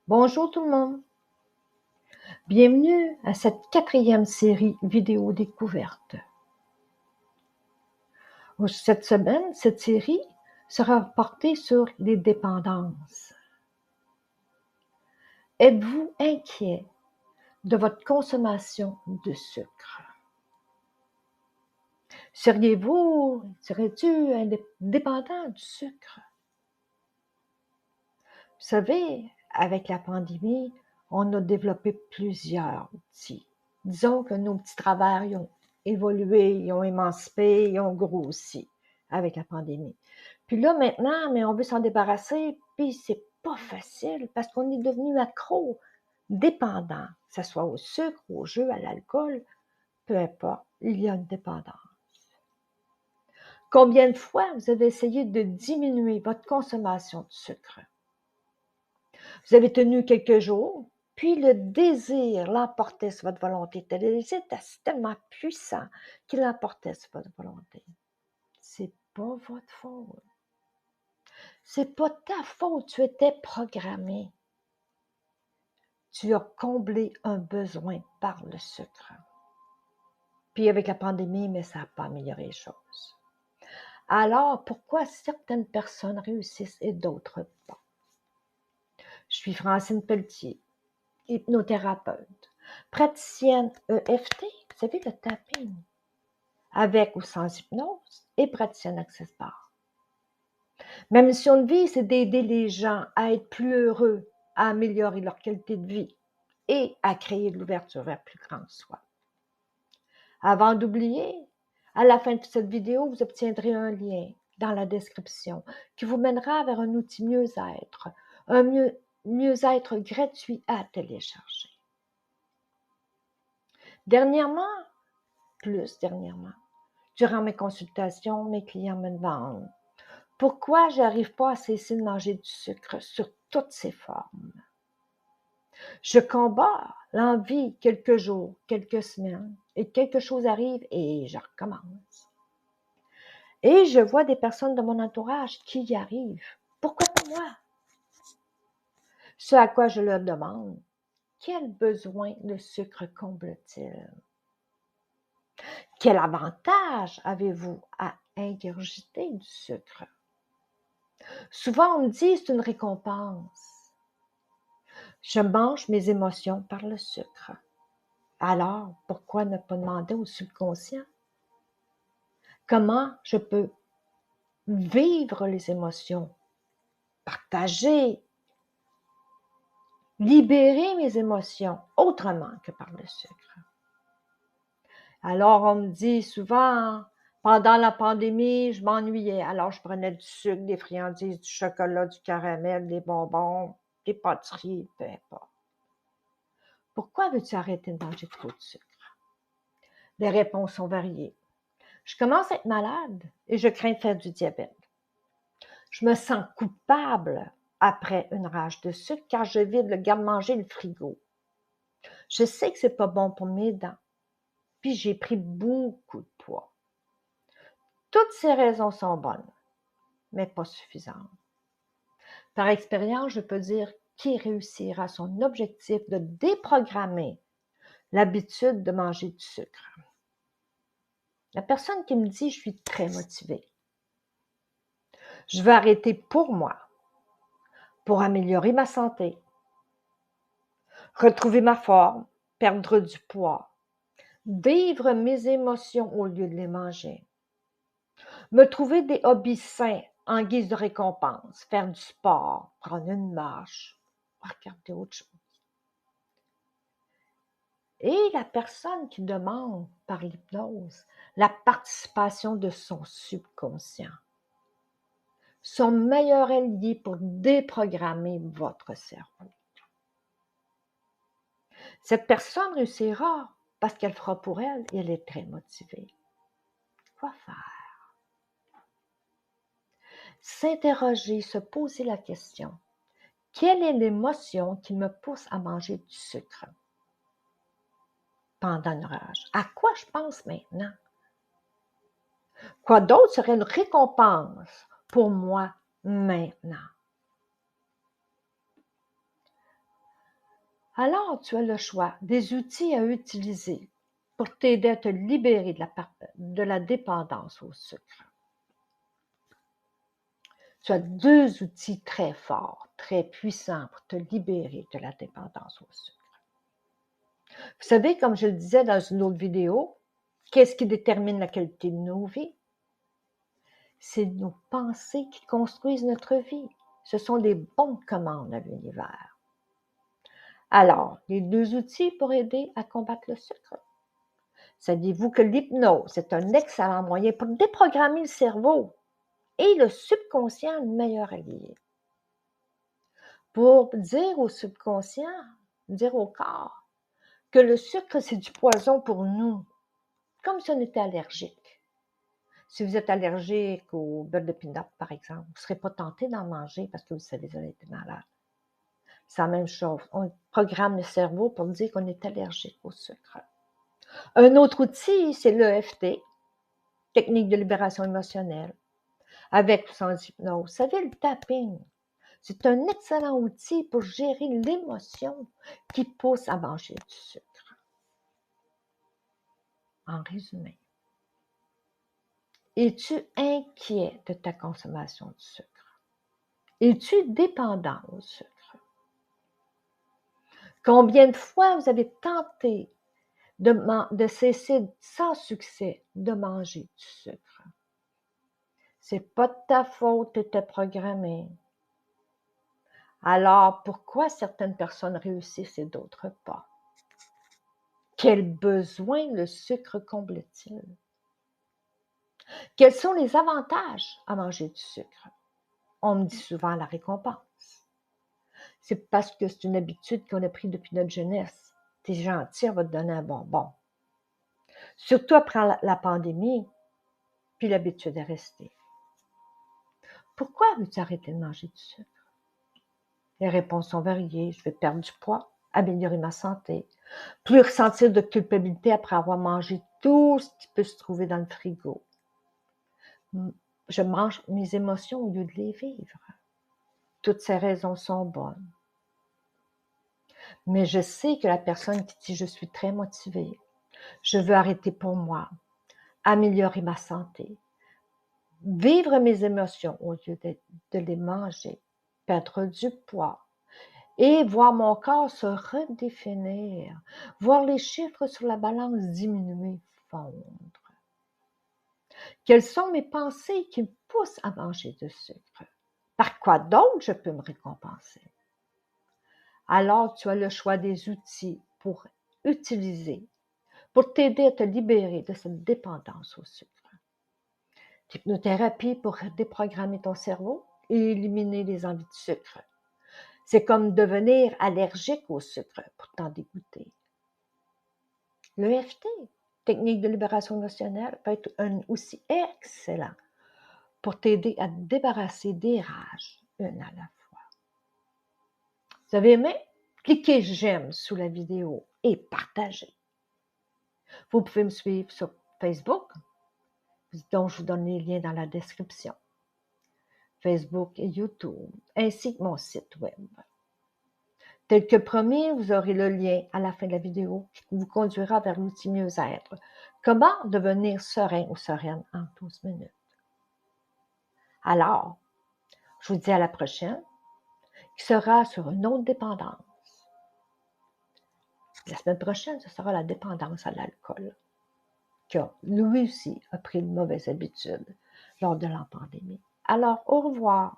Bonjour tout le monde, bienvenue à cette 4e série vidéo découverte. Cette semaine, cette série sera portée sur les dépendances. Êtes-vous inquiet de votre consommation de sucre? Serais-tu dépendant du sucre? Vous savez, avec la pandémie, on a développé plusieurs outils. Disons que nos petits travers ils ont évolué, ils ont émancipé, ils ont grossi avec la pandémie. Puis là, maintenant, mais on veut s'en débarrasser, puis c'est pas facile parce qu'on est devenu accro, dépendant, que ce soit au sucre, au jus, à l'alcool, peu importe, il y a une dépendance. Combien de fois vous avez essayé de diminuer votre consommation de sucre? Vous avez tenu quelques jours, puis le désir l'emportait sur votre volonté. Le désir était tellement puissant qu'il l'emportait sur votre volonté. C'est pas votre faute. C'est pas ta faute, tu étais programmé. Tu as comblé un besoin par le sucre. Puis avec la pandémie, mais ça n'a pas amélioré les choses. Alors, pourquoi certaines personnes réussissent et d'autres pas? Je suis Francine Pelletier, hypnothérapeute, praticienne EFT, vous savez, le tapping, avec ou sans hypnose, et praticienne Access Bar. Ma mission de vie, c'est d'aider les gens à être plus heureux, à améliorer leur qualité de vie et à créer de l'ouverture vers plus grand soi. Avant d'oublier, à la fin de cette vidéo, vous obtiendrez un lien dans la description qui vous mènera vers un outil mieux-être, un mieux-être gratuit à télécharger. Dernièrement, durant mes consultations, mes clients me demandent pourquoi je n'arrive pas à cesser de manger du sucre sur toutes ses formes. Je combats l'envie quelques jours, quelques semaines, et quelque chose arrive et je recommence. Et je vois des personnes de mon entourage qui y arrivent. Pourquoi pas moi? Ce à quoi je leur demande, quel besoin le sucre comble-t-il? Quel avantage avez-vous à ingurgiter du sucre? Souvent, on me dit c'est une récompense. Je mange mes émotions par le sucre. Alors, pourquoi ne pas demander au subconscient comment je peux vivre les émotions, partager, libérer mes émotions autrement que par le sucre? Alors, on me dit souvent, pendant la pandémie, je m'ennuyais. Alors, je prenais du sucre, des friandises, du chocolat, du caramel, des bonbons, des pâtisseries, peu importe. Pourquoi veux-tu arrêter de manger trop de sucre? Les réponses sont variées. Je commence à être malade et je crains de faire du diabète. Je me sens coupable après une rage de sucre car je vide le garde-manger et le frigo. Je sais que c'est pas bon pour mes dents. Puis j'ai pris beaucoup de poids. Toutes ces raisons sont bonnes, mais pas suffisantes. Par expérience, je peux dire qui réussira son objectif de déprogrammer l'habitude de manger du sucre. La personne qui me dit « je suis très motivée ». Je veux arrêter pour moi, pour améliorer ma santé, retrouver ma forme, perdre du poids, vivre mes émotions au lieu de les manger, me trouver des hobbies sains en guise de récompense, faire du sport, prendre une marche, regarder autre chose. Et la personne qui demande par l'hypnose la participation de son subconscient, son meilleur allié pour déprogrammer votre cerveau. Cette personne réussira parce qu'elle fera pour elle et elle est très motivée. Quoi faire? S'interroger, se poser la question. Quelle est l'émotion qui me pousse à manger du sucre pendant une rage? À quoi je pense maintenant? Quoi d'autre serait une récompense pour moi maintenant? Alors, tu as le choix des outils à utiliser pour t'aider à te libérer de la dépendance au sucre. Tu as 2 outils très forts, très puissants pour te libérer de la dépendance au sucre. Vous savez, comme je le disais dans une autre vidéo, qu'est-ce qui détermine la qualité de nos vies? C'est nos pensées qui construisent notre vie. Ce sont des bonnes commandes à l'univers. Alors, les 2 outils pour aider à combattre le sucre. Saviez-vous que l'hypnose est un excellent moyen pour déprogrammer le cerveau et le subconscient, le meilleur allié? Pour dire au subconscient, dire au corps, que le sucre, c'est du poison pour nous, comme si on était allergique. Si vous êtes allergique au beurre de pinot, par exemple, vous ne serez pas tenté d'en manger parce que vous savez que vous avez été malade. C'est la même chose. On programme le cerveau pour dire qu'on est allergique au sucre. Un autre outil, c'est l'EFT, technique de libération émotionnelle, avec ou sans hypnose. Vous savez, le tapping, c'est un excellent outil pour gérer l'émotion qui pousse à manger du sucre. En résumé, es-tu inquiet de ta consommation de sucre? Es-tu dépendant au sucre? Combien de fois vous avez tenté de cesser sans succès de manger du sucre? C'est pas de ta faute, tu étais programmé. Alors, pourquoi certaines personnes réussissent et d'autres pas? Quel besoin le sucre comble-t-il? Quels sont les avantages à manger du sucre? On me dit souvent la récompense. C'est parce que c'est une habitude qu'on a pris depuis notre jeunesse. T'es gentil, on va te donner un bonbon. Surtout après la pandémie, puis l'habitude est restée. Pourquoi veux-tu arrêter de manger du sucre? Les réponses sont variées. Je vais perdre du poids, améliorer ma santé, plus ressentir de culpabilité après avoir mangé tout ce qui peut se trouver dans le frigo. Je mange mes émotions au lieu de les vivre. Toutes ces raisons sont bonnes. Mais je sais que la personne qui dit « je suis très motivée, je veux arrêter pour moi, améliorer ma santé, vivre mes émotions au lieu de les manger, perdre du poids et voir mon corps se redéfinir, voir les chiffres sur la balance diminuer, fondre. Quelles sont mes pensées qui me poussent à manger du sucre? Par quoi d'autre je peux me récompenser? Alors, tu as le choix des outils pour utiliser, pour t'aider à te libérer de cette dépendance au sucre. L'hypnothérapie pour déprogrammer ton cerveau et éliminer les envies de sucre. C'est comme devenir allergique au sucre pour t'en dégoûter. L'EFT, technique de libération émotionnelle, peut être aussi excellent pour t'aider à te débarrasser des rages, une à la fois. Vous avez aimé? Cliquez j'aime sous la vidéo et partagez. Vous pouvez me suivre sur Facebook, dont je vous donne les liens dans la description. Facebook et YouTube, ainsi que mon site web. Tel que promis, vous aurez le lien à la fin de la vidéo qui vous conduira vers l'outil mieux-être. Comment devenir serein ou sereine en 12 minutes. Alors, je vous dis à la prochaine, qui sera sur une autre dépendance. La semaine prochaine, ce sera la dépendance à l'alcool, qui lui aussi a pris une mauvaise habitude lors de la pandémie. Alors, au revoir.